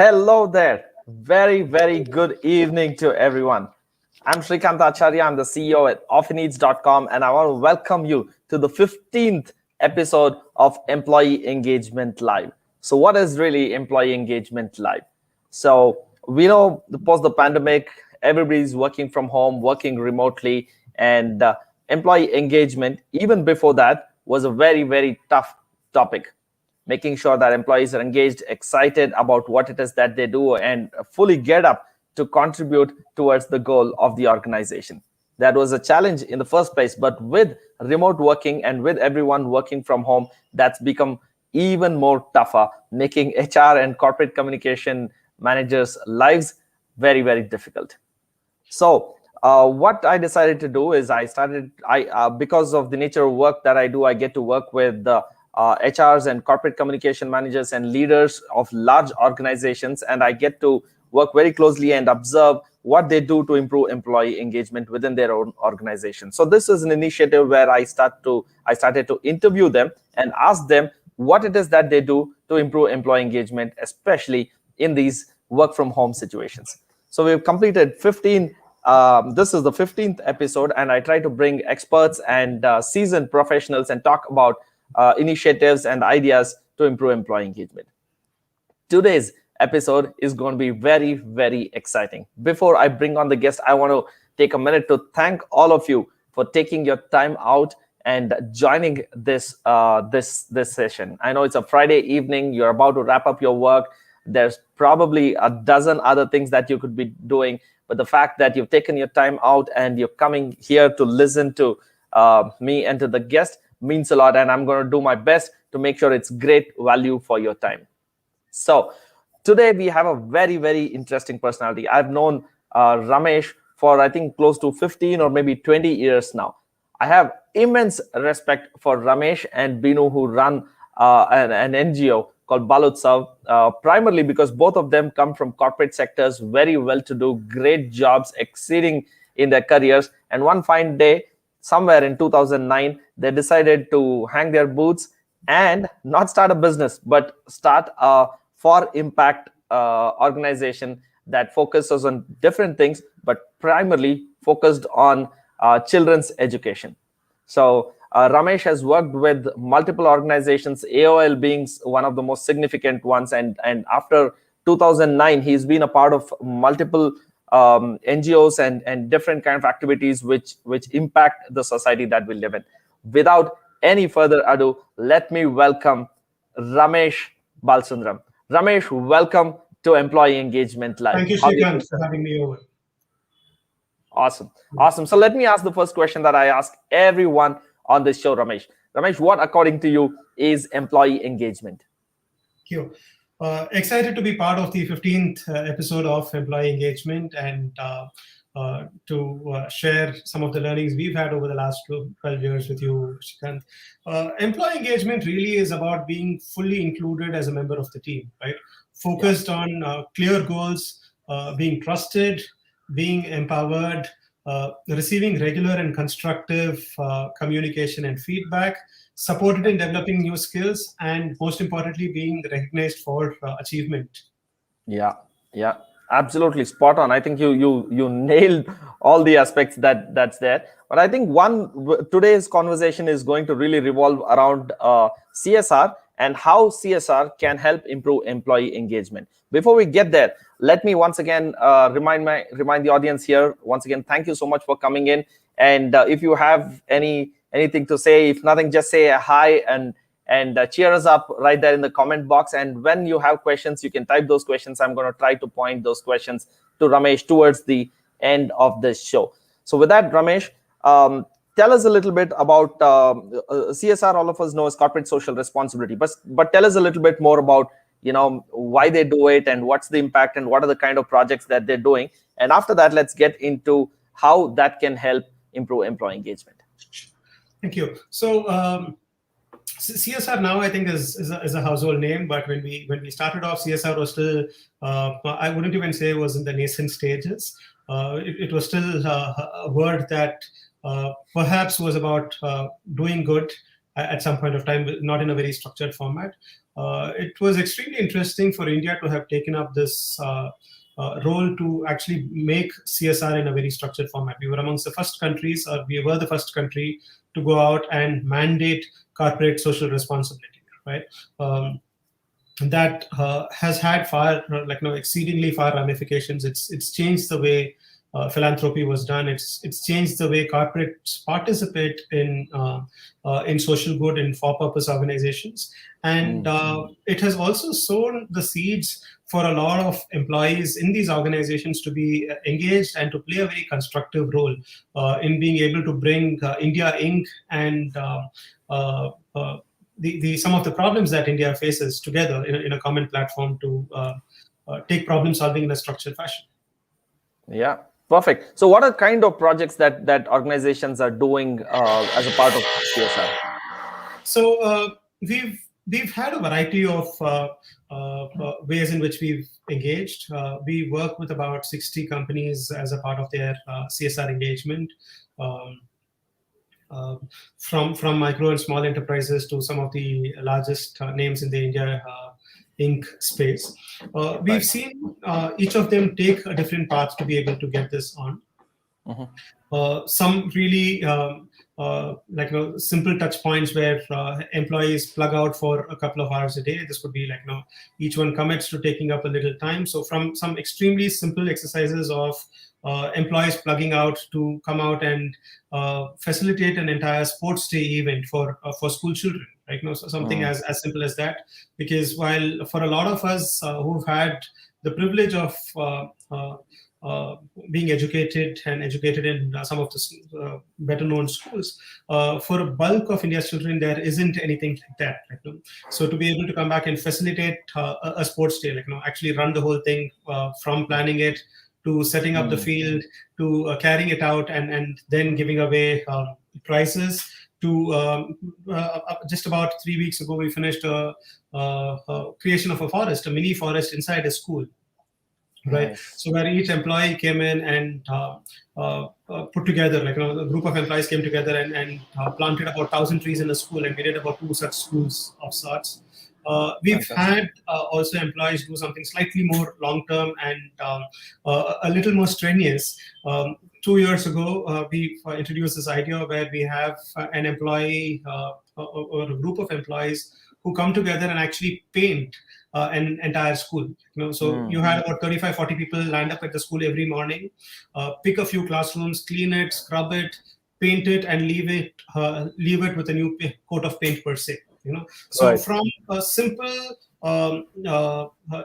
Hello there. Very, very good evening to everyone. I'm Shrikant Acharya. I'm the CEO at offineeds.com, and I want to welcome you to the 15th episode of Employee Engagement Live. So, what is really Employee Engagement Live? So, we know post the pandemic, everybody's working from home, working remotely, and employee engagement, even before that, was a very, very tough topic, making sure that employees are engaged, excited about what it is that they do, and fully get up to contribute towards the goal of the organization. That was a challenge in the first place, but with remote working and with everyone working from home, that's become even more tougher, making HR and corporate communication managers' lives very, very difficult. So what I decided to do is because of the nature of work that I do, I get to work with HRs and corporate communication managers and leaders of large organizations, and I get to work very closely and observe what they do to improve employee engagement within their own organization. So this is an initiative where I started to interview them and ask them what it is that they do to improve employee engagement, especially in these work from home situations. So we've completed 15. This is the 15th episode, and I try to bring experts and seasoned professionals and talk about initiatives and ideas to improve employee engagement. Today's episode is going to be very, very exciting. Before I bring on the guest, I want to take a minute to thank all of you for taking your time out and joining this session. I know it's a Friday evening. You're about to wrap up your work. There's probably a dozen other things that you could be doing, but the fact that you've taken your time out and you're coming here to listen to me and to the guest means a lot, and I'm going to do my best to make sure it's great value for your time. So today we have a very, very interesting personality. I've known Ramesh for, I think, close to 15 or maybe 20 years now. I have immense respect for Ramesh and Binu, who run an NGO called Bal Utsav, primarily because both of them come from corporate sectors, very well-to-do, great jobs, exceeding in their careers. And one fine day, somewhere in 2009, they decided to hang their boots and not start a business, but start a for impact organization that focuses on different things, but primarily focused on children's education. So Ramesh has worked with multiple organizations, AOL being one of the most significant ones. And after 2009, he's been a part of multiple NGOs and different kind of activities which impact the society that we live in. Without any further ado, let me welcome Ramesh Balasundaram. Ramesh, welcome to Employee Engagement Live. Thank you, Shrikant, for having me over. Awesome. So let me ask the first question that I ask everyone on this show, Ramesh. Ramesh, what, according to you, is employee engagement? Thank you. Excited to be part of the 15th episode of Employee Engagement and to share some of the learnings we've had over the last 12 years with you, Shrikant. Employee engagement really is about being fully included as a member of the team, right? Focused on clear goals, being trusted, being empowered, receiving regular and constructive communication and feedback, supported in developing new skills, and most importantly, being recognized for achievement. Yeah, absolutely spot on. I think you nailed all the aspects that's there. But I think today's conversation is going to really revolve around CSR and how CSR can help improve employee engagement. Before we get there, let me once again remind the audience here. Once again, thank you so much for coming in. And if you have anything to say, if nothing, just say a hi and cheer us up right there in the comment box. And when you have questions, you can type those questions. I'm going to try to point those questions to Ramesh towards the end of this show. So with that, Ramesh, tell us a little bit about CSR. All of us know is corporate social responsibility, but tell us a little bit more about why they do it and what's the impact and what are the kind of projects that they're doing. And after that, let's get into how that can help improve employee engagement. Thank you. So CSR now I think is a household name, but when we started off, CSR was still I wouldn't even say it was in the nascent stages. It was still a word that perhaps was about doing good at some point of time, not in a very structured format. It was extremely interesting for India to have taken up this role to actually make CSR in a very structured format. We were amongst the first countries, or we were the first country to go out and mandate corporate social responsibility, right? That has had exceedingly far ramifications. It's changed the way philanthropy was done. It's changed the way corporates participate in social good and for-purpose organizations, and it has also sown the seeds for a lot of employees in these organizations to be engaged and to play a very constructive role in being able to bring India Inc. and some of the problems that India faces together in a common platform to take problem solving in a structured fashion. Yeah, perfect. So what are kind of projects that organizations are doing as a part of CSR? So we've had a variety of ways in which we've engaged. We work with about 60 companies as a part of their CSR engagement. From micro and small enterprises to some of the largest names in the India Inc. space. We've seen each of them take a different path to be able to get this on. Some really simple touch points where employees plug out for a couple of hours a day. This could be each one commits to taking up a little time. So from some extremely simple exercises of employees plugging out to come out and facilitate an entire sports day event for school children, right? So something as simple as that. Because while for a lot of us who've had the privilege of being educated in some of the better known schools, for a bulk of India's children, there isn't anything like that. So to be able to come back and facilitate a sports day, actually run the whole thing from planning it to setting up the field, to carrying it out and then giving away prizes. To just about 3 weeks ago, we finished a creation of a mini forest inside a school. Right. Nice. So where each employee came in and put together, a group of employees came together and planted about 1,000 trees in a school, and we did about 2 such schools of sorts. We've had also employees do something slightly more long-term and a little more strenuous. 2 years ago, we introduced this idea where we have an employee or a group of employees who come together and actually paint an entire school. So you had about 35-40 people lined up at the school every morning, pick a few classrooms, clean it, scrub it, paint it, and leave it with a new coat of paint per se. So from a simple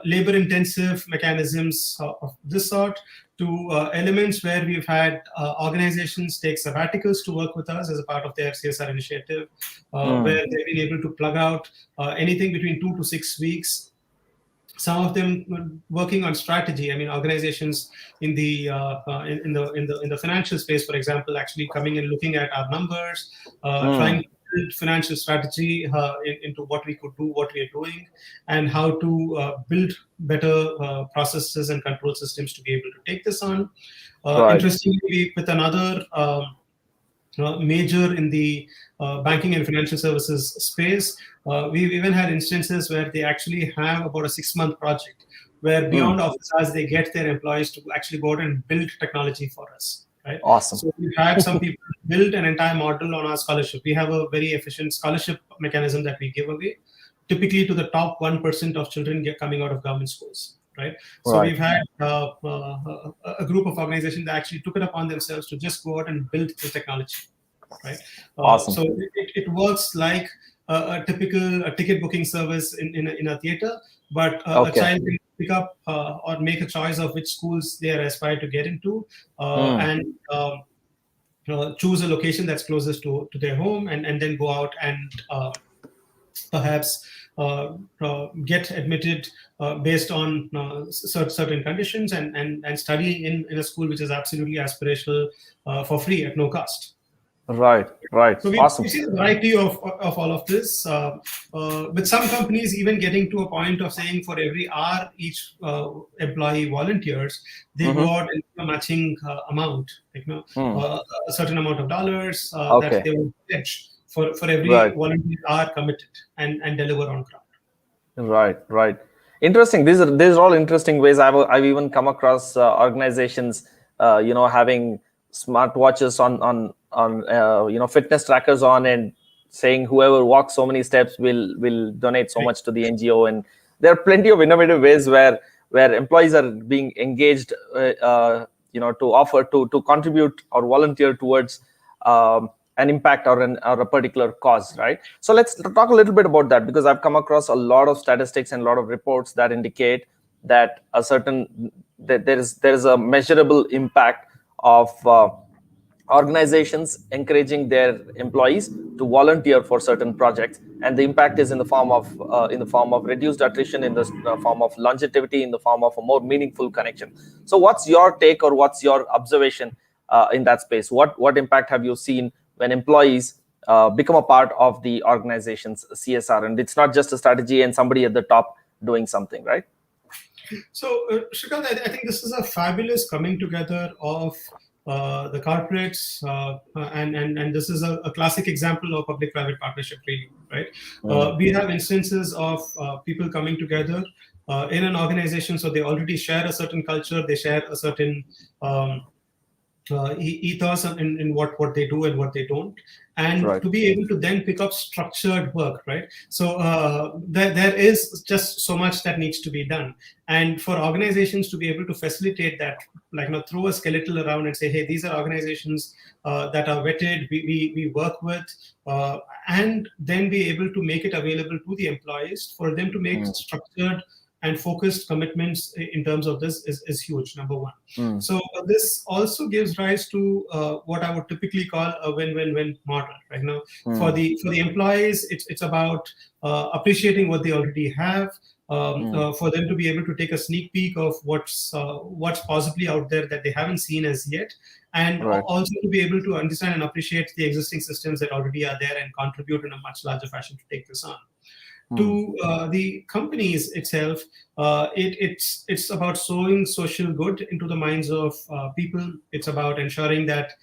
labor-intensive mechanisms of this sort to elements where we've had organizations take sabbaticals to work with us as a part of their CSR initiative, where they've been able to plug out anything between 2 to 6 weeks. Some of them working on strategy. I mean, organizations in the financial space, for example, actually coming and looking at our numbers, trying to build financial strategy into what we could do, what we are doing, and how to build better processes and control systems to be able to take this on. Interestingly, with another major in the banking and financial services space, we've even had instances where they actually have about a 6-month project where beyond office hours, they get their employees to actually go out and build technology for us. Right? Awesome. So we've had some people build an entire model on our scholarship. We have a very efficient scholarship mechanism that we give away, typically to the top 1% of children coming out of government schools. Right. So we've had a group of organizations that actually took it upon themselves to just go out and build the technology. Right. Awesome. So it works like a typical ticket booking service in a theater, but a child can pick up or make a choice of which schools they are aspired to get into, and choose a location that's closest to their home, and then go out and perhaps get admitted based on certain conditions and study in a school which is absolutely aspirational for free at no cost. Right. So we see a variety of all of this, with some companies even getting to a point of saying for every hour each employee volunteers, they go out and a matching amount, a certain amount of dollars that they will pledge for every Right. volunteer are committed and deliver on ground. Right. Interesting. These are all interesting ways. I've even come across organizations, having smartwatches on fitness trackers on, and saying whoever walks so many steps will donate so Right. much to the NGO. And there are plenty of innovative ways where employees are being engaged, to offer to contribute or volunteer towards an impact or a particular cause, right? So let's talk a little bit about that, because I've come across a lot of statistics and a lot of reports that indicate that there is a measurable impact of organizations encouraging their employees to volunteer for certain projects, and the impact is in the form of reduced attrition, in the form of longevity, in the form of a more meaningful connection. So what's your take, or what's your observation in that space? What impact have you seen when employees become a part of the organization's CSR, and it's not just a strategy and somebody at the top doing something, right? So, Shrikant, I think this is a fabulous coming together of the corporates, and this is a classic example of public-private partnership, really, right? We have instances of people coming together in an organization, so they already share a certain culture, they share a certain ethos in what they do and what they don't, and Right. to be able to then pick up structured work, right? So there is just so much that needs to be done, and for organizations to be able to facilitate that, like, throw a skeletal around and say, hey, these are organizations that are vetted, we work with, and then be able to make it available to the employees for them to make structured and focused commitments in terms of this is huge, number one. So this also gives rise to what I would typically call a win-win-win model. Right now, for the employees, it's about appreciating what they already have, for them to be able to take a sneak peek of what's possibly out there that they haven't seen as yet, and Right. also to be able to understand and appreciate the existing systems that already are there and contribute in a much larger fashion to take this on. To the companies itself, it's about sowing social good into the minds of people. It's about ensuring that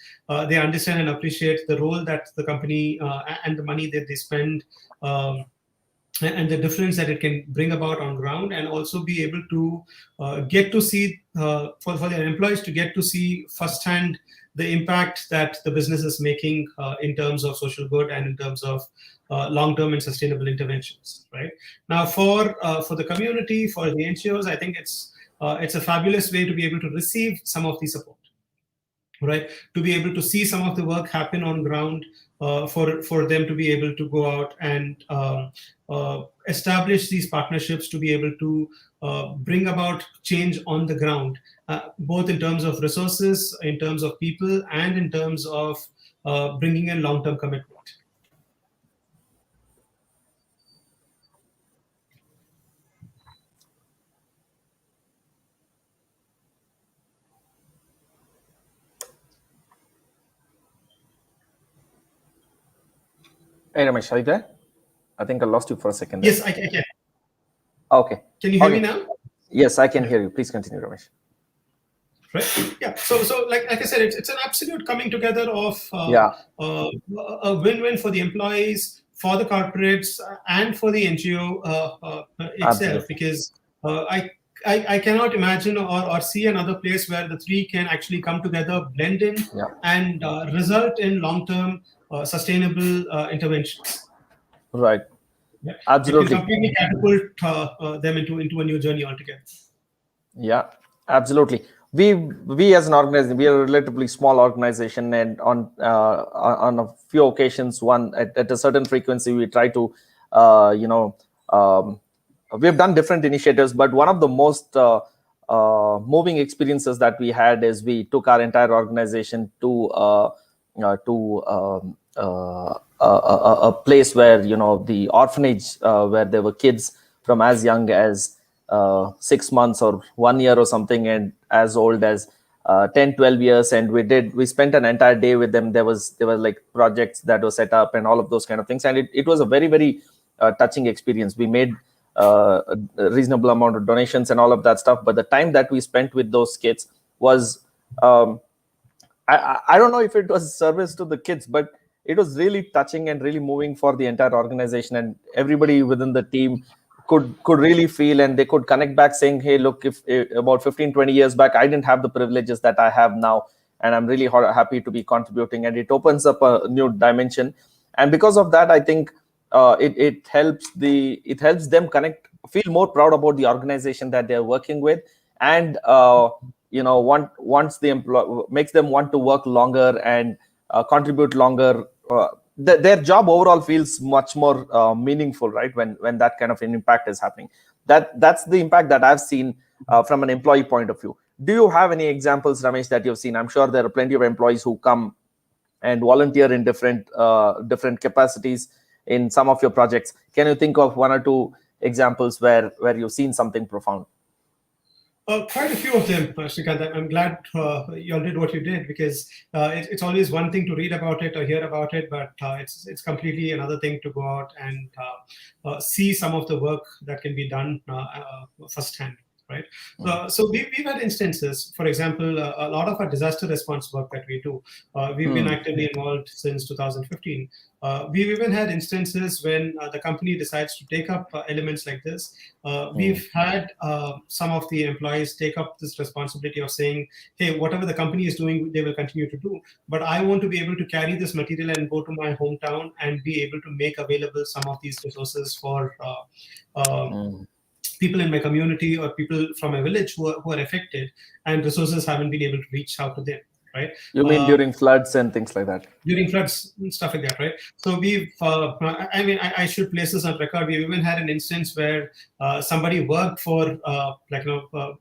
they understand and appreciate the role that the company and the money that they spend, and the difference that it can bring about on ground, and also be able to get to see, for their employees to get to see firsthand the impact that the business is making in terms of social good and in terms of long-term and sustainable interventions. Right now, for the community, for the NGOs, I think it's a fabulous way to be able to receive some of the support, right? To be able to see some of the work happen on ground, for them to be able to go out and establish these partnerships, to be able to bring about change on the ground, both in terms of resources, in terms of people, and in terms of bringing in long-term commitment. Hey, Ramesh, are you there? I think I lost you for a second there. Yes, I can. Okay. Can you hear Okay. me now? Yes, I can hear you. Please continue, Ramesh. Right. Yeah. So like I said, it's an absolute coming together of a win-win for the employees, for the corporates, and for the NGO itself. Absolutely. Because I cannot imagine or see another place where the three can actually come together, blend in, and result in long-term sustainable interventions. Right. Yeah. Absolutely. It can completely catapult them into a new journey altogether. Yeah, absolutely. We as an organization, we are a relatively small organization, and on a few occasions, one at a certain frequency, we try to, we have done different initiatives, but one of the most moving experiences that we had is we took our entire organization to a place where, the orphanage, where there were kids from as young as 6 months or 1 year or something, and as old as 10-12 years, and we spent an entire day with them. There were like projects that were set up and all of those kind of things, and it was a very, very touching experience. We made a reasonable amount of donations and all of that stuff, but the time that we spent with those kids was I don't know if it was service to the kids, but it was really touching and really moving for the entire organization, and everybody within the team could really feel, and they could connect back saying, hey, look, if about 15-20 years back I didn't have the privileges that I have now, and I'm really happy to be contributing, and it opens up a new dimension. And because of that, I think it helps them connect, feel more proud about the organization that they're working with, and once the employee makes them want to work longer and contribute longer. Their job overall feels much more meaningful, right? When that kind of an impact is happening. That's the impact that I've seen from an employee point of view. Do you have any examples, Ramesh, that you've seen? I'm sure there are plenty of employees who come and volunteer in different capacities in some of your projects. Can you think of one or two examples where you've seen something profound? Quite a few of them, Shrikant. I'm glad you all did what you did, because it's always one thing to read about it or hear about it, but it's completely another thing to go out and see some of the work that can be done firsthand. Right. So we've had instances, for example, a lot of our disaster response work that we do, we've been actively involved since 2015. We've even had instances when the company decides to take up elements like this. We've had some of the employees take up this responsibility of saying, hey, whatever the company is doing, they will continue to do. But I want to be able to carry this material and go to my hometown and be able to make available some of these resources for people in my community or people from a village who are affected, and resources haven't been able to reach out to them. Right? You mean during floods and things like that? During floods and stuff like that, right? So we've, I should place this on record. We've even had an instance where somebody worked for,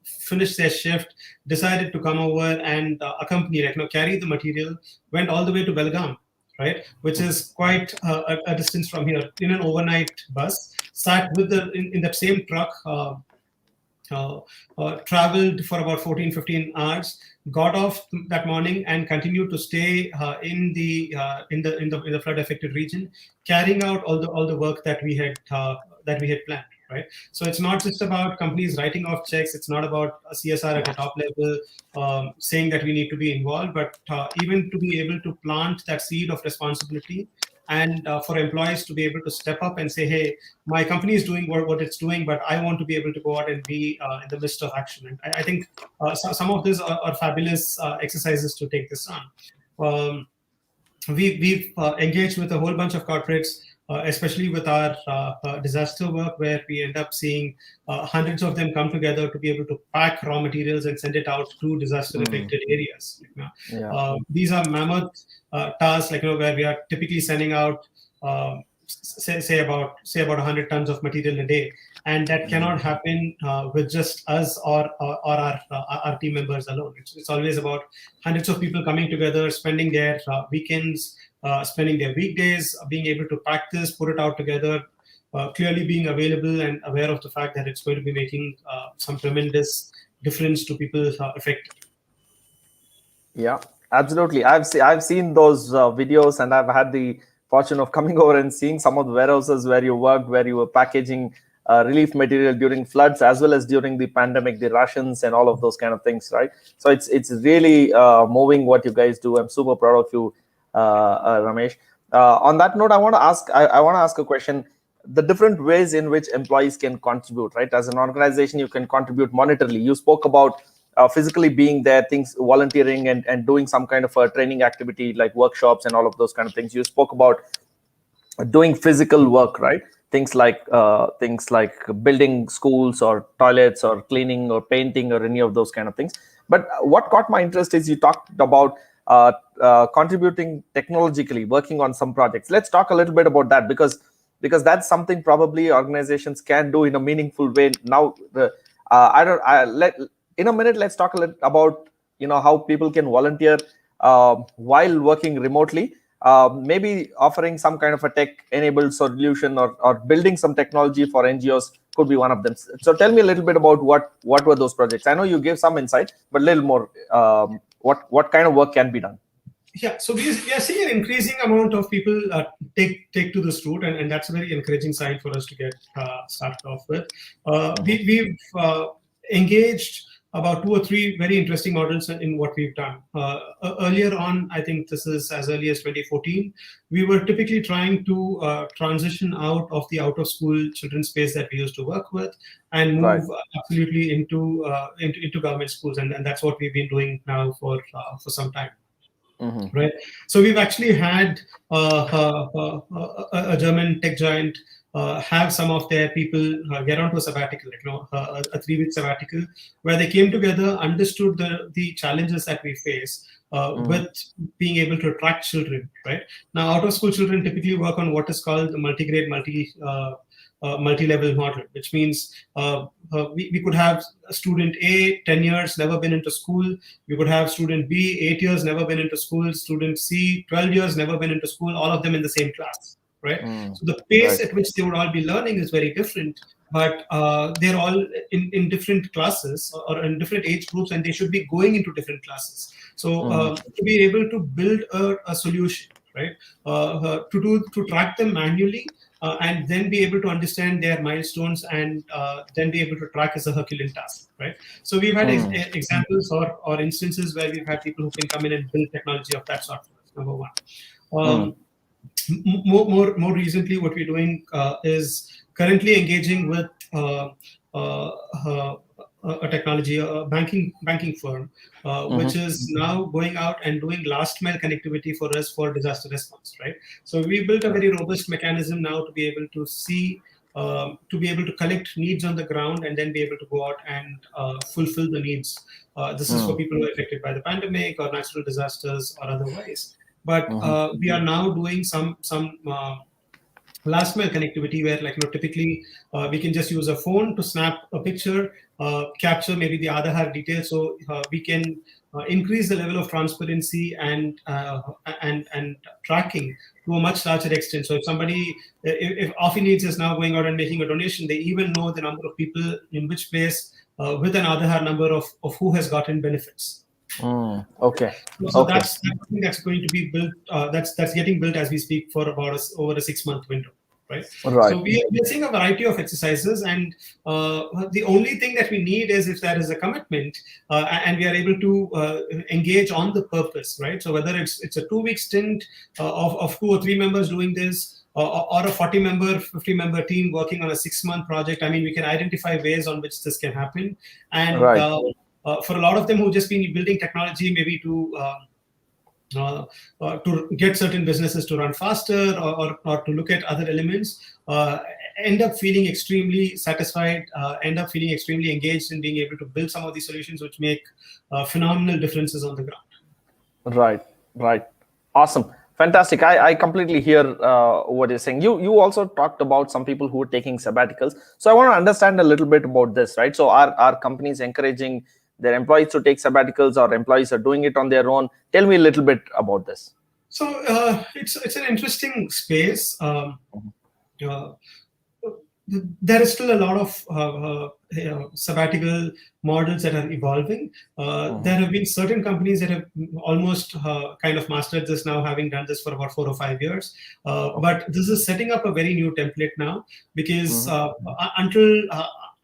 finished their shift, decided to come over and accompany, carry the material, went all the way to Belgaum, right, which is quite a distance from here, in an overnight bus, sat with in that same truck, traveled for about 14-15 hours, got off that morning and continued to stay in the flood affected region, carrying out all the work that we had planned. Right. So it's not just about companies writing off checks. It's not about a CSR at a top level saying that we need to be involved, but even to be able to plant that seed of responsibility, and for employees to be able to step up and say, hey, my company is doing what it's doing, but I want to be able to go out and be in the midst of action. And I think some of these are fabulous exercises to take this on. We've engaged with a whole bunch of corporates, especially with our disaster work, where we end up seeing hundreds of them come together to be able to pack raw materials and send it out to disaster-affected areas. These are mammoth tasks, where we are typically sending out, say about 100 tons of material a day, and that cannot happen with just us or our team members alone. It's always about hundreds of people coming together, spending their weekends, spending their weekdays, being able to pack this, put it out together, clearly being available and aware of the fact that it's going to be making some tremendous difference to people affected. Yeah, absolutely. I've seen those videos, and I've had the fortune of coming over and seeing some of the warehouses where you worked, where you were packaging relief material during floods, as well as during the pandemic, the rations and all of those kind of things, right? So it's really moving what you guys do. I'm super proud of you, Ramesh. On that note, I want to ask a question. The different ways in which employees can contribute, right? As an organization, you can contribute monetarily. You spoke about physically being there, things, volunteering and doing some kind of a training activity like workshops and all of those kind of things. You spoke about doing physical work, right? Things like building schools or toilets or cleaning or painting or any of those kind of things. But what caught my interest is you talked about contributing technologically, working on some projects. Let's talk a little bit about that, because that's something probably organizations can do in a meaningful way. Now, in a minute, let's talk a little about how people can volunteer while working remotely. Maybe offering some kind of a tech-enabled solution or building some technology for NGOs could be one of them. So tell me a little bit about what were those projects. I know you gave some insight, but a little more. What kind of work can be done? Yeah, so we are seeing an increasing amount of people take to this route, and that's a very encouraging sign for us to get started off with. We've engaged about two or three very interesting models in what we've done. Earlier on, I think this is as early as 2014, we were typically trying to transition out of the out of school children's space that we used to work with and Right. move absolutely into government schools, and that's what we've been doing now for some time. Mm-hmm. Right. So we've actually had a German tech giant have some of their people get onto a sabbatical, a 3 week sabbatical, where they came together, understood the challenges that we face with being able to attract children. Right now, out of school children typically work on what is called the multi-grade, multi-level model, which means we could have student A 10 years never been into school, we could have student B 8 years never been into school, student C 12 years never been into school, all of them in the same class, right? So the pace Right. at which they would all be learning is very different, but they're all in different classes or in different age groups, and they should be going into different classes. So to be able to build a solution, right, to track them manually, and then be able to understand their milestones, and then be able to track as a Herculean task, right? So we've had examples or instances where we've had people who can come in and build technology of that sort. Number one. More recently, what we're doing is currently engaging with a technology, a banking firm, which is now going out and doing last mile connectivity for us for disaster response. Right. So we built a very robust mechanism now to be able to see. To be able to collect needs on the ground and then be able to go out and fulfill the needs. This is for people who are affected by the pandemic or natural disasters or otherwise. But we are now doing some last mile connectivity where, typically we can just use a phone to snap a picture, capture maybe the Aadhaar details, so we can increase the level of transparency and tracking to a much larger extent. So if Offi Needs is now going out and making a donation, they even know the number of people in which place with an Aadhaar number of who has gotten benefits. Okay. So that's something that's going to be built. That's getting built as we speak for about over a 6-month window, right? So we're seeing a variety of exercises, and the only thing that we need is if there is a commitment and we are able to engage on the purpose, right? So whether it's a 2-week stint of 2 or 3 members doing this, or a 40-member, 50-member team working on a 6-month project, I mean, we can identify ways on which this can happen, and for a lot of them who've just been building technology, maybe to get certain businesses to run faster, or to look at other elements, end up feeling extremely satisfied, end up feeling extremely engaged in being able to build some of these solutions which make phenomenal differences on the ground. Right. Awesome. Fantastic. I completely hear what you're saying. You also talked about some people who are taking sabbaticals. So I want to understand a little bit about this, right? So are companies encouraging their employees to take sabbaticals, or employees are doing it on their own? Tell me a little bit about this. So it's an interesting space. There is still a lot of sabbatical models that are evolving. There have been certain companies that have almost kind of mastered this now, having done this for about 4 or 5 years. But this is setting up a very new template now, because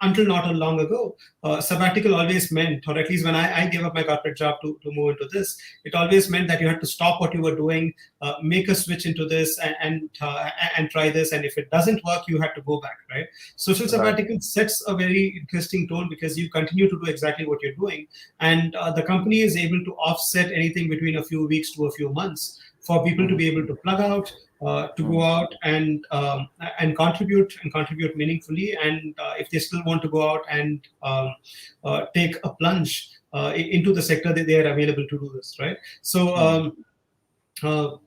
until not long ago, sabbatical always meant, or at least when I gave up my corporate job to move into this, it always meant that you had to stop what you were doing, make a switch into this, and try this. And if it doesn't work, you had to go back, right? Social sabbatical sets a very interesting tone, because you continue to do exactly what you're doing, and the company is able to offset anything between a few weeks to a few months for people to be able to plug out, to go out and contribute meaningfully, and if they still want to go out and take a plunge into the sector, that they are available to do this, right? So to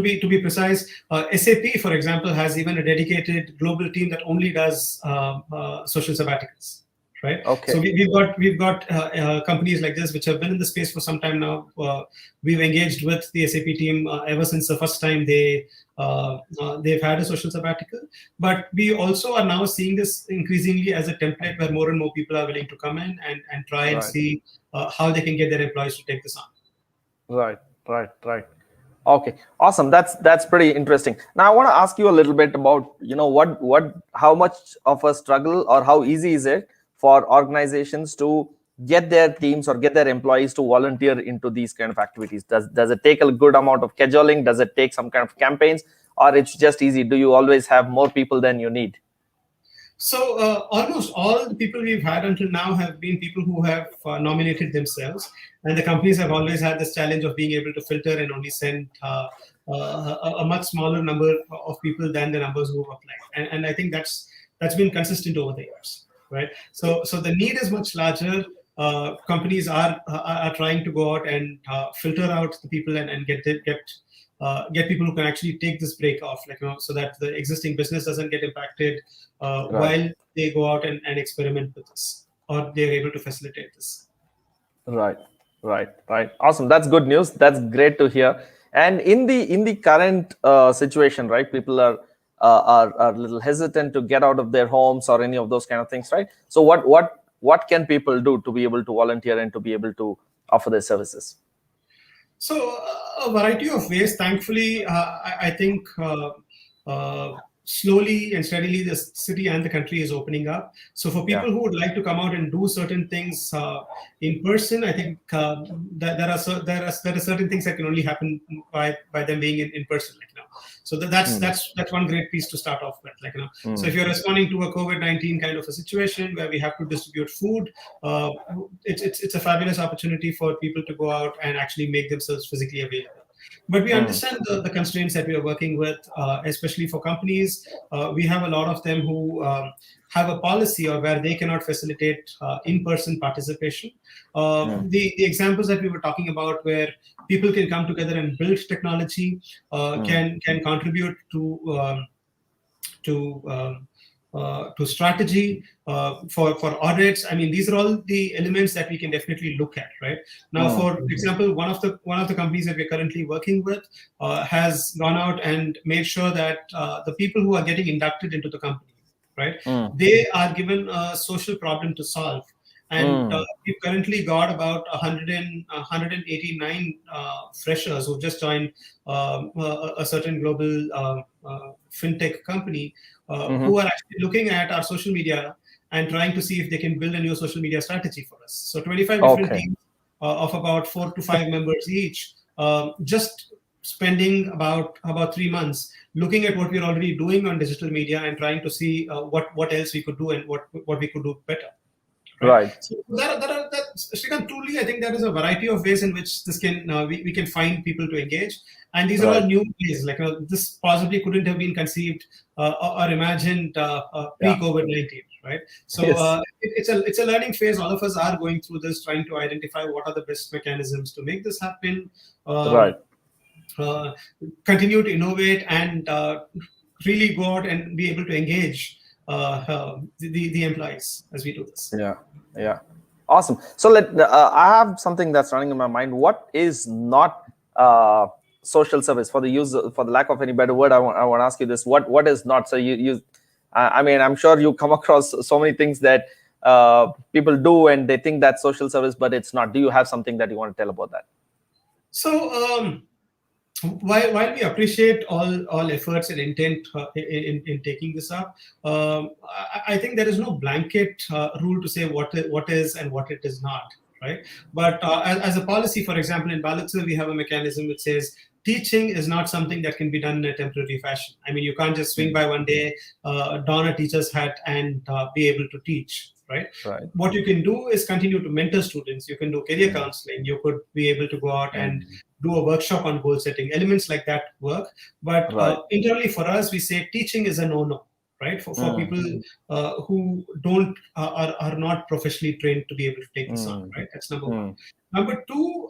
be precise, SAP, for example, has even a dedicated global team that only does social sabbaticals. Right. Okay. So we've got companies like this which have been in the space for some time now. We've engaged with the SAP team ever since the first time they've had a social sabbatical. But we also are now seeing this increasingly as a template where more and more people are willing to come in and try and see how they can get their employees to take this on. Right. Okay, awesome. That's pretty interesting. Now I want to ask you a little bit about, how much of a struggle, or how easy is it for organizations to get their teams or get their employees to volunteer into these kind of activities? Does it take a good amount of scheduling? Does it take some kind of campaigns, or it's just easy? Do you always have more people than you need? So almost all the people we've had until now have been people who have nominated themselves, and the companies have always had this challenge of being able to filter and only send a much smaller number of people than the numbers who have applied. And I think that's been consistent over the years, right? So the need is much larger. Companies are trying to go out and filter out the people and get people who can actually take this break off, so that the existing business doesn't get impacted Right. while they go out and experiment with this, or they're able to facilitate this. Right, right. Awesome. That's good news. That's great to hear. And in the current situation, right? People are a little hesitant to get out of their homes or any of those kind of things, right? So what can people do to be able to volunteer and to be able to offer their services? So a variety of ways. Thankfully, I think slowly and steadily the city and the country is opening up. So for people who would like to come out and do certain things in person, I think that there are certain things that can only happen by them being in person. So that's one great piece to start off with. So if you're responding to a COVID-19 kind of a situation where we have to distribute food, it's a fabulous opportunity for people to go out and actually make themselves physically available. But we understand the constraints that we are working with, especially for companies. We have a lot of them who have a policy or where they cannot facilitate in-person participation. The examples that we were talking about, where people can come together and build technology, can contribute to strategy, for audits. I mean, these are all the elements that we can definitely look at, right? Now, for example, one of the companies that we're currently working with has gone out and made sure that the people who are getting inducted into the company, right, they are given a social problem to solve. And we've currently got about 189 freshers who've just joined a certain global fintech company, who are actually looking at our social media and trying to see if they can build a new social media strategy for us. So 25 different teams of about 4 to 5 members each, just spending about 3 months looking at what we're already doing on digital media and trying to see what else we could do and what we could do better. Right. So Srikanth, truly, I think there is a variety of ways in which this can we can find people to engage, and these are all new ways. This possibly couldn't have been conceived or imagined pre-COVID-19, right? So it's a learning phase. All of us are going through this, trying to identify what are the best mechanisms to make this happen. Continue to innovate and really go out and be able to engage the employees as we do this. Yeah. Awesome. So I have something that's running in my mind. What is not social service? For the lack of any better word, I want to ask you this. What is not? So I mean, I'm sure you come across so many things that people do and they think that's social service, but it's not. Do you have something that you want to tell about that? So while we appreciate all efforts and intent in taking this up, I think there is no blanket rule to say what is and what it is not, right? But as a policy, for example, in Bal Utsav, we have a mechanism which says teaching is not something that can be done in a temporary fashion. I mean, you can't just swing by one day, don a teacher's hat, and be able to teach. Right. What you can do is continue to mentor students. You can do career counseling. You could be able to go out and do a workshop on goal setting. Elements like that work. But internally for us, we say teaching is a no-no. Right. For people who are not professionally trained to be able to take this on. Right. That's number one. Number two,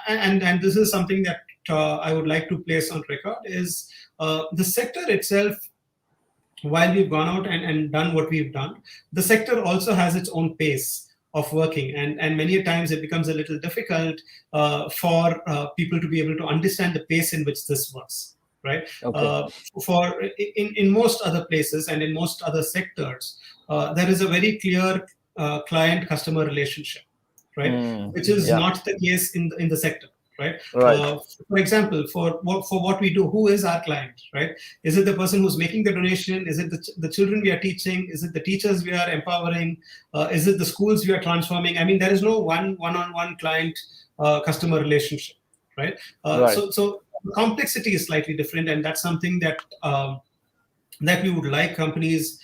and this is something that I would like to place on record, is the sector itself. While we've gone out and done what we've done, the sector also has its own pace of working, and many times it becomes a little difficult for people to be able to understand the pace in which this works. Right. In most other places and in most other sectors, there is a very clear client-customer relationship, right, which is not the case in the sector. right? Right. For example, for what we do, who is our client, right? Is it the person who's making the donation? Is it the children we are teaching? Is it the teachers we are empowering? Is it the schools we are transforming? I mean, there is no one-on-one client customer relationship, right? Right. So the complexity is slightly different, and that's something that we would like companies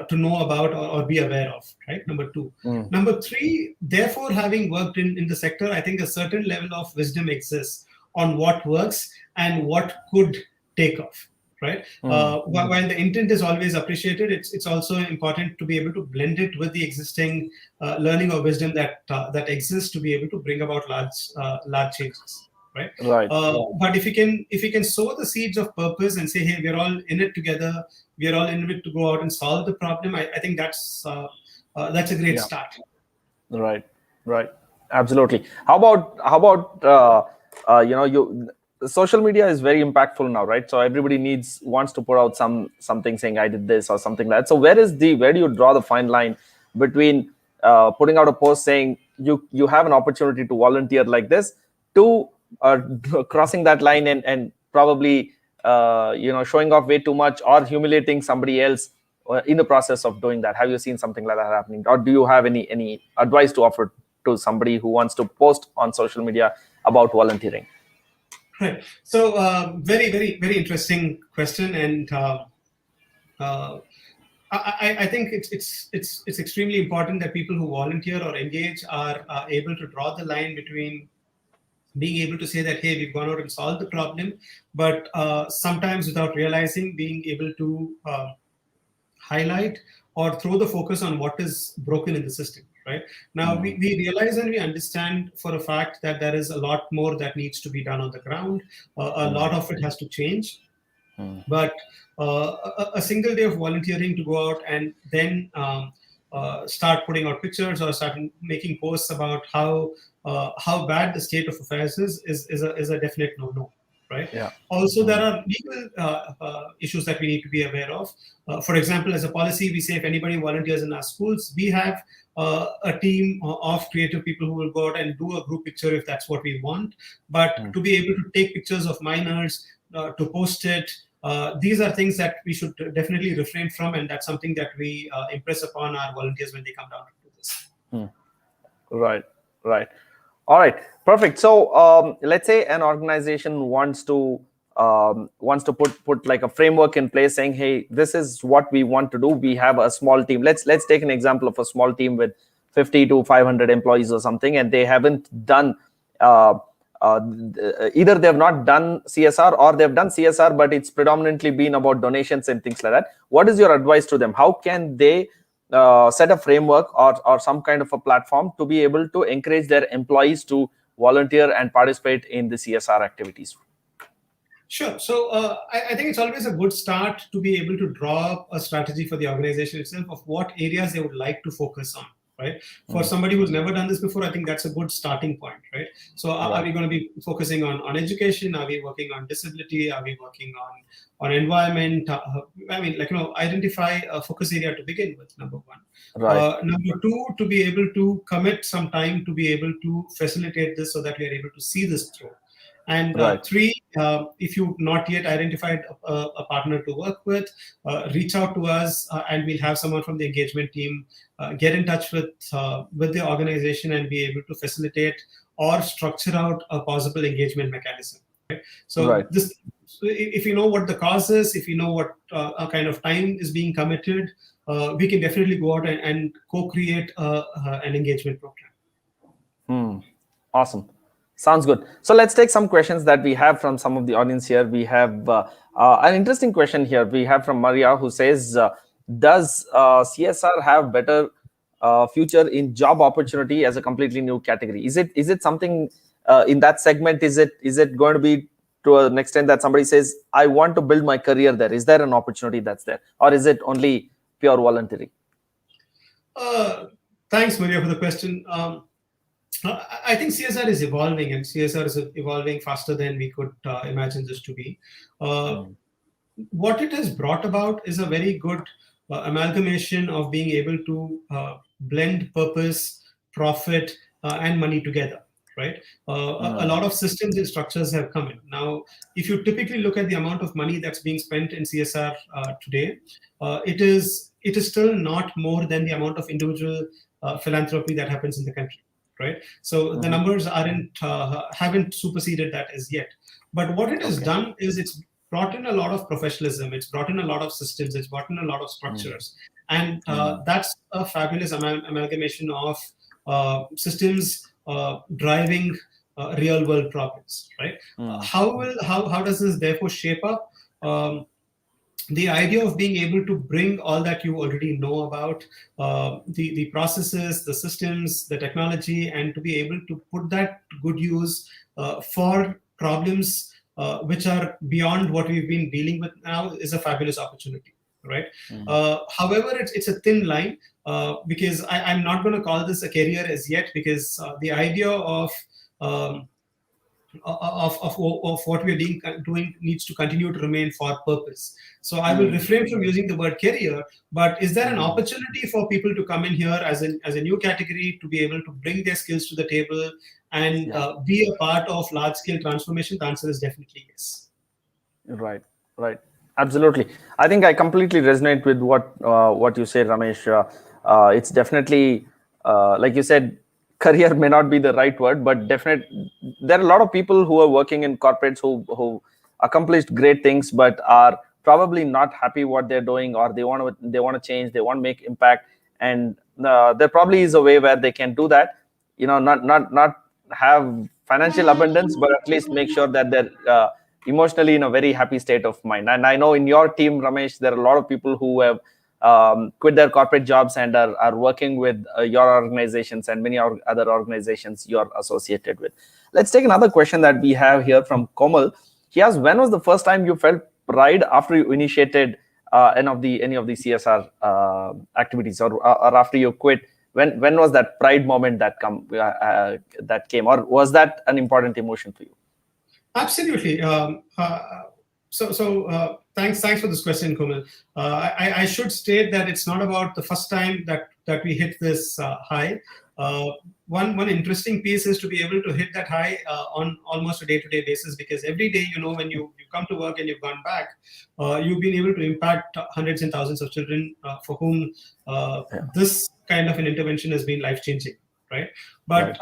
to know about or be aware of, right? Number two. Mm. Number three, therefore, having worked in the sector, I think a certain level of wisdom exists on what works and what could take off, right? Mm. While the intent is always appreciated, it's also important to be able to blend it with the existing learning or wisdom that exists to be able to bring about large changes, right? Right. But if you can sow the seeds of purpose and say, hey, we're all in it together, we are all in it to go out and solve the problem, I think that's a great Yeah. start. Right. Right. Absolutely. How about you social media is very impactful now, right? So everybody wants to put out something saying I did this or something like that. So where do you draw the fine line between putting out a post saying you have an opportunity to volunteer like this to crossing that line and probably showing off way too much or humiliating somebody else in the process of doing that? Have you seen something like that happening, or do you have any advice to offer to somebody who wants to post on social media about volunteering? Right. So very, very, very interesting question, and uh, I think it's extremely important that people who volunteer or engage are able to draw the line between being able to say that, hey, we've gone out and solved the problem, but sometimes without realizing, being able to highlight or throw the focus on what is broken in the system, right? Now, we realize and we understand for a fact that there is a lot more that needs to be done on the ground. A lot of it has to change. But a single day of volunteering to go out and then start putting out pictures or start making posts about how bad the state of affairs is a definite no, right? Yeah. Also, there are legal issues that we need to be aware of. For example, as a policy, we say if anybody volunteers in our schools, we have a team of creative people who will go out and do a group picture if that's what we want. But to be able to take pictures of minors, to post it, these are things that we should definitely refrain from, and that's something that we impress upon our volunteers when they come down to do this. Right. Right. All right. Perfect. So let's say an organization wants to put like a framework in place, saying, "Hey, this is what we want to do. We have a small team. Let's take an example of a small team with 50 to 500 employees or something, and they haven't done." Either they have not done CSR or they've done CSR, but it's predominantly been about donations and things like that. What is your advice to them? How can they set a framework or some kind of a platform to be able to encourage their employees to volunteer and participate in the CSR activities? Sure. So I think it's always a good start to be able to draw up a strategy for the organization itself of what areas they would like to focus on, right? For somebody who's never done this before, I think that's a good starting point, right? So are we going to be focusing on education? Are we working on disability? Are we working on environment? I mean, identify a focus area to begin with, number one. Right. Number two, to be able to commit some time to be able to facilitate this so that we are able to see this through. And three, if you've not yet identified a partner to work with, reach out to us and we'll have someone from the engagement team get in touch with the organization and be able to facilitate or structure out a possible engagement mechanism. Right? So this, if you know what the cause is, if you know what kind of time is being committed, we can definitely go out and co-create an engagement program. Awesome. Sounds good. So let's take some questions that we have from some of the audience here. We have an interesting question here. We have from Maria, who says, does CSR have better future in job opportunity as a completely new category? Is it something in that segment? Is it going to be to an extent that somebody says, I want to build my career there? Is there an opportunity that's there? Or is it only pure voluntary? Thanks, Maria, for the question. I think CSR is evolving, and CSR is evolving faster than we could imagine this to be. What it has brought about is a very good amalgamation of being able to blend purpose, profit, and money together. right? A lot of systems and structures have come in. Now, if you typically look at the amount of money that's being spent in CSR today, it is still not more than the amount of individual philanthropy that happens in the country, right? So the numbers haven't superseded that as yet. But what it has done is it's brought in a lot of professionalism, it's brought in a lot of systems, it's brought in a lot of structures, and that's a fabulous amalgamation of systems driving real world problems, right? How does this therefore shape up? The idea of being able to bring all that you already know about the processes, the systems, the technology, and to be able to put that to good use for problems which are beyond what we've been dealing with now is a fabulous opportunity, right? However, it's a thin line because I'm not going to call this a career as yet, because the idea um, of what we are doing needs to continue to remain for purpose. So I will refrain from using the word career, but is there an opportunity for people to come in here as a new category to be able to bring their skills to the table and be a part of large scale transformation? The answer is definitely yes. Right, right. Absolutely. I think I completely resonate with what you said, Ramesh. It's definitely, like you said, career may not be the right word, but there are a lot of people who are working in corporates who accomplished great things, but are probably not happy what they're doing, or they want to change, they want to make impact, and there probably is a way where they can do that. Not have financial abundance, but at least make sure that they're emotionally in a very happy state of mind. And I know in your team, Ramesh, there are a lot of people who have quit their corporate jobs and are working with your organizations and many other organizations you're associated with. Let's take another question that we have here from Komal. He asks, when was the first time you felt pride after you initiated any of the CSR activities, or after you quit? When was that pride moment that came, or was that an important emotion for you? Absolutely. Thanks for this question, Komal. I should state that it's not about the first time that we hit this high. One interesting piece is to be able to hit that high on almost a day-to-day basis, because every day, when you come to work and you've gone back, you've been able to impact hundreds and thousands of children for whom this kind of an intervention has been life-changing. Right. But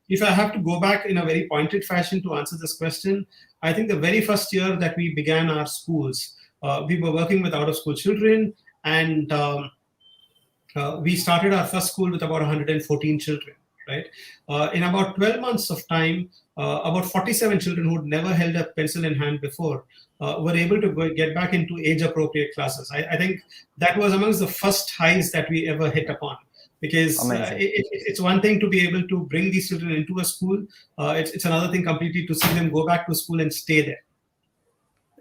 if I have to go back in a very pointed fashion to answer this question, I think the very first year that we began our schools, we were working with out-of-school children, and we started our first school with about 114 children. Right. In about 12 months of time, about 47 children who'd never held a pencil in hand before were able to get back into age-appropriate classes. I think that was amongst the first highs that we ever hit upon. Because it's one thing to be able to bring these children into a school. It's another thing completely to see them go back to school and stay there.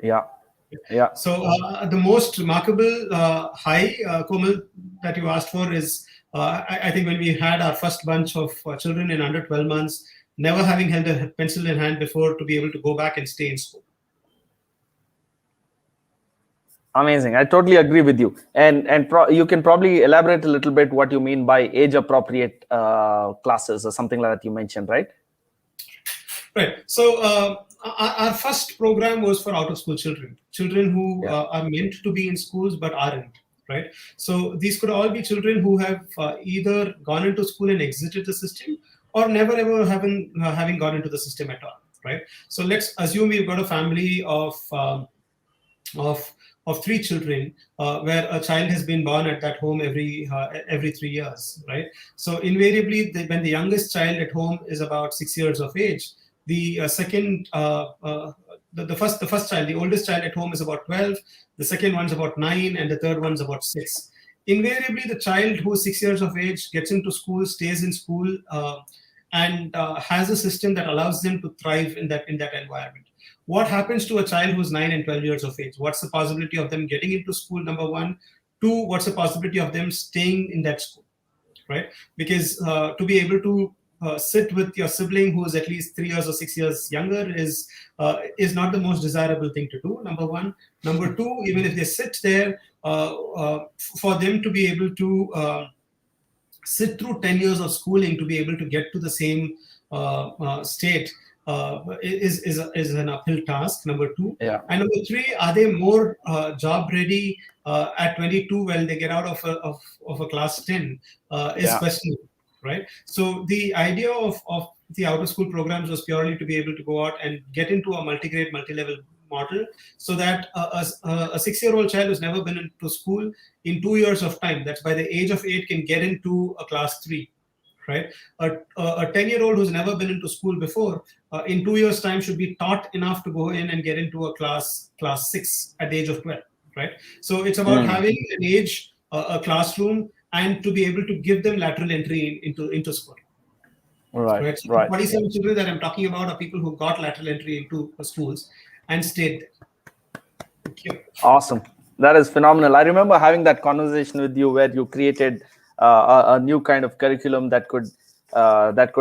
Yeah. So the most remarkable high, Komal, that you asked for is, I think when we had our first bunch of children in under 12 months, never having held a pencil in hand before, to be able to go back and stay in school. Amazing. I totally agree with you. And you can probably elaborate a little bit what you mean by age-appropriate classes or something like that you mentioned, right? Right. So our first program was for out-of-school children who are meant to be in schools but aren't. Right. So these could all be children who have either gone into school and exited the system, or never ever having gone into the system at all. Right. So let's assume we've got a family of 3 children, where a child has been born at that home every 3 years, right? So invariably, when the youngest child at home is about 6 years of age, the second, the first child, the oldest child at home is about 12, the second one's about 9, and the third one's about 6. Invariably, the child who is 6 years of age gets into school, stays in school, and has a system that allows them to thrive in that environment. What happens to a child who's 9 and 12 years of age? What's the possibility of them getting into school, number one? 2, what's the possibility of them staying in that school, right? Because to be able to sit with your sibling who is at least 3 years or 6 years younger is not the most desirable thing to do, number one. Number 2, even if they sit there, for them to be able to sit through 10 years of schooling to be able to get to the same state is an uphill task. Number two, Yeah. and number three, are they more job ready at 22 when they get out of a class 10 is Yeah. questionable, right? So the idea of the out of school programs was purely to be able to go out and get into a multi-grade, multi-level model, so that a 6-year-old child who's never been into school in 2 years of time, that's by the age of 8, can get into a class 3, right? A 10-year-old who's never been into school before, in 2 years time, should be taught enough to go in and get into a class 6 at the age of 12, right? So it's about having an age, a classroom, and to be able to give them lateral entry into school. Right. Right. So the Right. 47 children that I'm talking about are people who got lateral entry into schools and stayed there. Thank you. Awesome. That is phenomenal. I remember having that conversation with you where you created a new kind of curriculum that could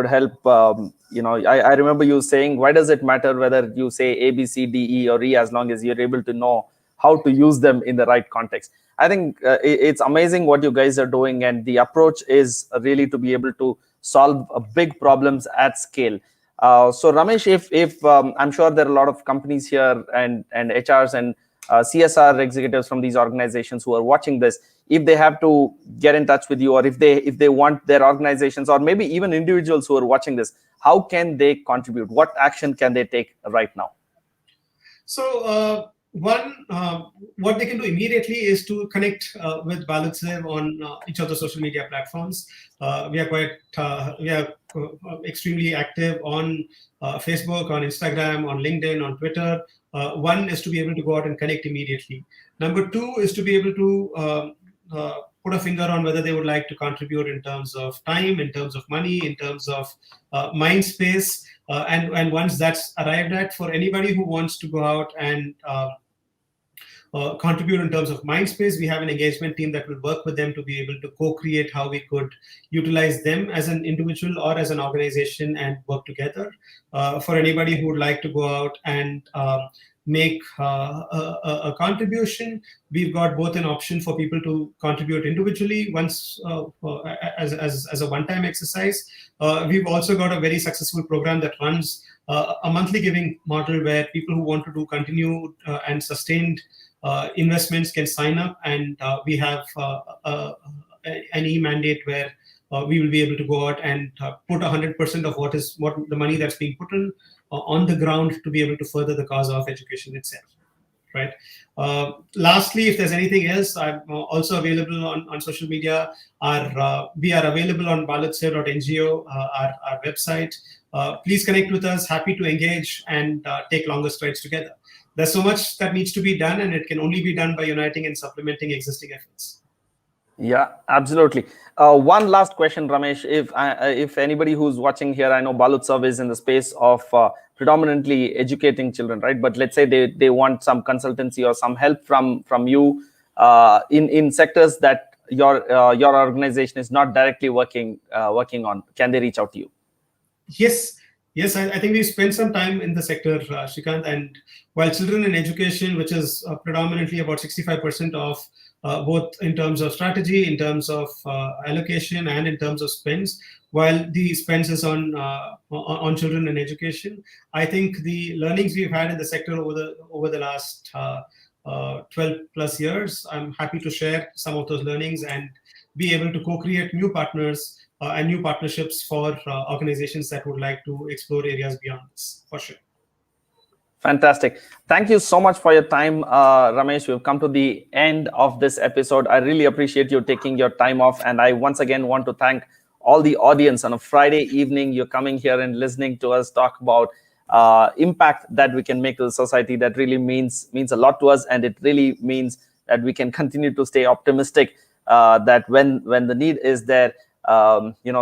help. I remember you saying, why does it matter whether you say A, B, C, D, E, or E, as long as you're able to know how to use them in the right context. I think it's amazing what you guys are doing, and the approach is really to be able to solve big problems at scale. So Ramesh, if I'm sure there are a lot of companies here and HRs and CSR executives from these organizations who are watching this, if they have to get in touch with you, or if they want their organizations, or maybe even individuals who are watching this, how can they contribute? What action can they take right now? So what they can do immediately is to connect with Bal Utsav on each of the social media platforms. We are extremely active on Facebook, on Instagram, on LinkedIn, on Twitter. One is to be able to go out and connect immediately. Number two is to be able to put a finger on whether they would like to contribute in terms of time, in terms of money, in terms of mind space. And once that's arrived at, for anybody who wants to go out and contribute in terms of mind space, we have an engagement team that will work with them to be able to co-create how we could utilize them as an individual or as an organization and work together. For anybody who would like to go out and make a contribution, we've got both an option for people to contribute individually once as a one-time exercise. We've also got a very successful program that runs a monthly giving model where people who want to do continued and sustained investments can sign up, and we have an e-mandate where we will be able to go out and put 100% of what the money that's being put in on the ground to be able to further the cause of education itself. Right. Lastly, if there's anything else, I'm also available on social media. We are available on balutsav.ngo, our website. Please connect with us. Happy to engage and take longer strides together. There's so much that needs to be done, and it can only be done by uniting and supplementing existing efforts. Yeah, absolutely. One last question, Ramesh. If anybody who's watching here, I know Bal Utsav is in the space of predominantly educating children, right? But let's say they want some consultancy or some help from you in sectors that your organization is not directly working on. Can they reach out to you? Yes, I think we spent some time in the sector, Shrikant, and while children in education, which is predominantly about 65% of both in terms of strategy, in terms of allocation, and in terms of spends, while the spends is on children in education, I think the learnings we've had in the sector over the last 12 plus years, I'm happy to share some of those learnings and be able to co-create new partners and new partnerships for organizations that would like to explore areas beyond this, for sure. Fantastic. Thank you so much for your time, Ramesh. We've come to the end of this episode. I really appreciate you taking your time off. And I once again want to thank all the audience on a Friday evening. You're coming here and listening to us talk about impact that we can make to the society. That really means a lot to us. And it really means that we can continue to stay optimistic that when the need is there,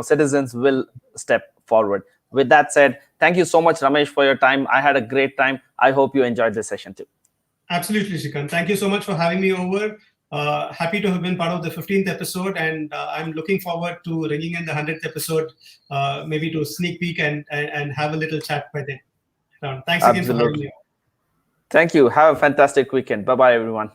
citizens will step forward. With that said, thank you so much, Ramesh, for your time. I had a great time. I hope you enjoyed this session too. Absolutely, Shrikant. Thank you so much for having me over. Happy to have been part of the 15th episode, and I'm looking forward to ringing in the 100th episode, maybe to sneak peek and have a little chat by then. Thanks again for having me. Thank you. Have a fantastic weekend. Bye-bye, everyone.